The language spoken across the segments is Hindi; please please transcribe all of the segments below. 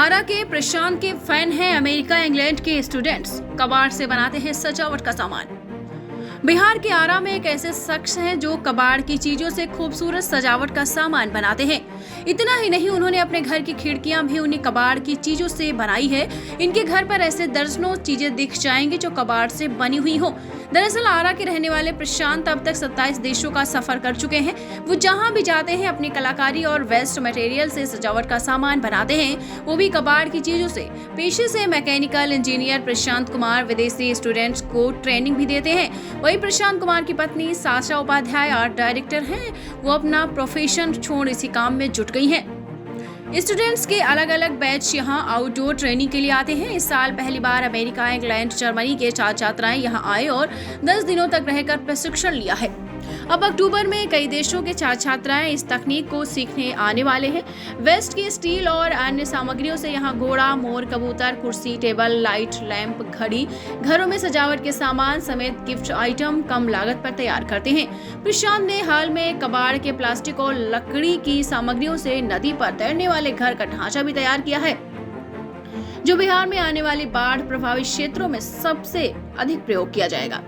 आरा के प्रशांत के फैन हैं अमेरिका इंग्लैंड के स्टूडेंट्स, कबाड़ से बनाते हैं सजावट का सामान। बिहार के आरा में एक ऐसे शख्स हैं जो कबाड़ की चीजों से खूबसूरत सजावट का सामान बनाते हैं। इतना ही नहीं, उन्होंने अपने घर की खिड़कियां भी उन्हीं कबाड़ की चीजों से बनाई है। इनके घर पर ऐसे दर्जनों चीजें दिख जाएंगी जो कबाड़ से बनी हुई हो। दरअसल आरा के रहने वाले प्रशांत अब तक 27 देशों का सफर कर चुके हैं। वो जहां भी जाते हैं अपनी कलाकारी और वेस्ट मटेरियल से सजावट का सामान बनाते हैं, वो भी कबाड़ की चीजों से। पेशे से मैकेनिकल इंजीनियर प्रशांत कुमार विदेशी स्टूडेंट्स को ट्रेनिंग भी देते हैं। वहीं प्रशांत कुमार की पत्नी साशा उपाध्याय आर्ट डायरेक्टर हैं। वो अपना प्रोफेशन छोड़ इसी काम में जुट गई हैं। स्टूडेंट्स के अलग अलग बैच यहां आउटडोर ट्रेनिंग के लिए आते हैं। इस साल पहली बार अमेरिका, इंग्लैंड, जर्मनी के 4 छात्राएं यहां आए और 10 दिनों तक रहकर प्रशिक्षण लिया है। अब अक्टूबर में कई देशों के 4 छात्राएं इस तकनीक को सीखने आने वाले हैं। वेस्ट की स्टील और अन्य सामग्रियों से यहाँ घोड़ा, मोर, कबूतर, कुर्सी, टेबल, लाइट, लैंप, घड़ी, घरों में सजावट के सामान समेत गिफ्ट आइटम कम लागत पर तैयार करते हैं। प्रशांत ने हाल में कबाड़ के प्लास्टिक और लकड़ी की सामग्रियों से नदी पर तैरने वाले घर का ढांचा भी तैयार किया है, जो बिहार में आने वाली बाढ़ प्रभावित क्षेत्रों में सबसे अधिक प्रयोग किया जाएगा।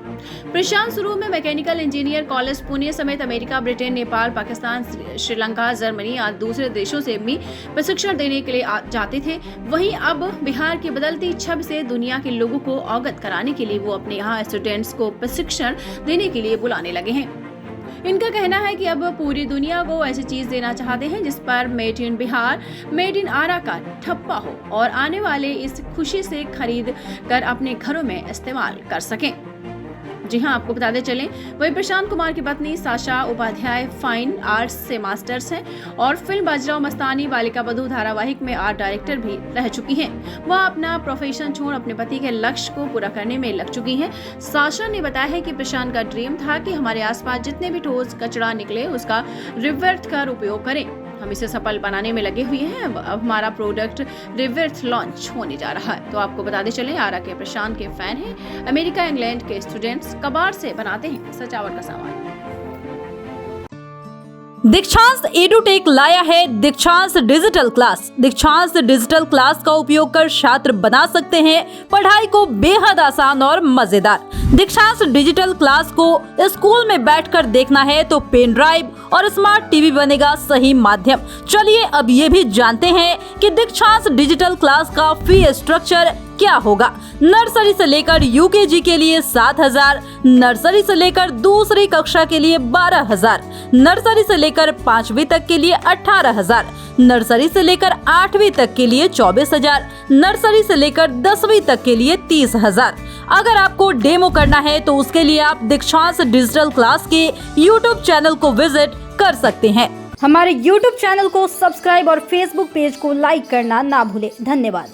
प्रशांत शुरू में मैकेनिकल इंजीनियर कॉलेज पुणे समेत America, Britain, Nepal, Pakistan, Sri Lanka, Germany आदि दूसरे देशों से भी प्रशिक्षण देने के लिए जाते थे। वहीं अब बिहार की बदलती छवि से दुनिया के लोगों को अवगत कराने के लिए वो अपने यहाँ स्टूडेंट्स को प्रशिक्षण देने के लिए बुलाने लगे हैं। इनका कहना है कि अब पूरी दुनिया को ऐसी चीज देना चाहते हैं जिस पर made in Bihar, made in Arrah का ठप्पा हो और आने वाले इस खुशी से खरीद कर अपने घरों में इस्तेमाल कर सकें। जी हां, आपको बताते चलें, वही प्रशांत कुमार की पत्नी साशा उपाध्याय फाइन आर्ट्स से मास्टर्स हैं और फिल्म बाजीराव मस्तानी, बालिका बधू धारावाहिक में आर्ट डायरेक्टर भी रह चुकी हैं। वह अपना प्रोफेशन छोड़ अपने पति के लक्ष्य को पूरा करने में लग चुकी हैं। साशा ने बताया है कि प्रशांत का ड्रीम था कि हमारे आसपास जितने भी ठोस कचरा निकले उसका रिवर्थ कर उपयोग करें। हम इसे सफल बनाने में लगे हुए हैं। अब हमारा प्रोडक्ट रिवर्थ लॉन्च होने जा रहा है। तो आपको बताते चलें, आरा के प्रशांत के फैन हैं अमेरिका, इंग्लैंड के स्टूडेंट्स, कबाड़ से बनाते हैं सजावट का सामान। दीक्षांत एडुटेक लाया है दीक्षांत डिजिटल क्लास। दीक्षांत डिजिटल क्लास का उपयोग कर छात्र बना सकते हैं पढ़ाई को बेहद आसान और मजेदार। दीक्षांत डिजिटल क्लास को स्कूल में बैठकर देखना है तो पेन ड्राइव और स्मार्ट टीवी बनेगा सही माध्यम। चलिए अब ये भी जानते हैं कि दीक्षांत डिजिटल क्लास का फी स्ट्रक्चर क्या होगा। नर्सरी से लेकर यूकेजी के लिए 7,000, नर्सरी से लेकर दूसरी कक्षा के लिए 12,000, नर्सरी से लेकर 5वीं तक के लिए 18,000, नर्सरी से लेकर 8वीं तक के लिए 24,000, नर्सरी से लेकर 10वीं तक के लिए 30,000। अगर आपको डेमो करना है तो उसके लिए आप दीक्षांत डिजिटल क्लास के YouTube चैनल को विजिट कर सकते हैं। हमारे YouTube चैनल को सब्सक्राइब और Facebook पेज को लाइक करना ना भूलें। धन्यवाद।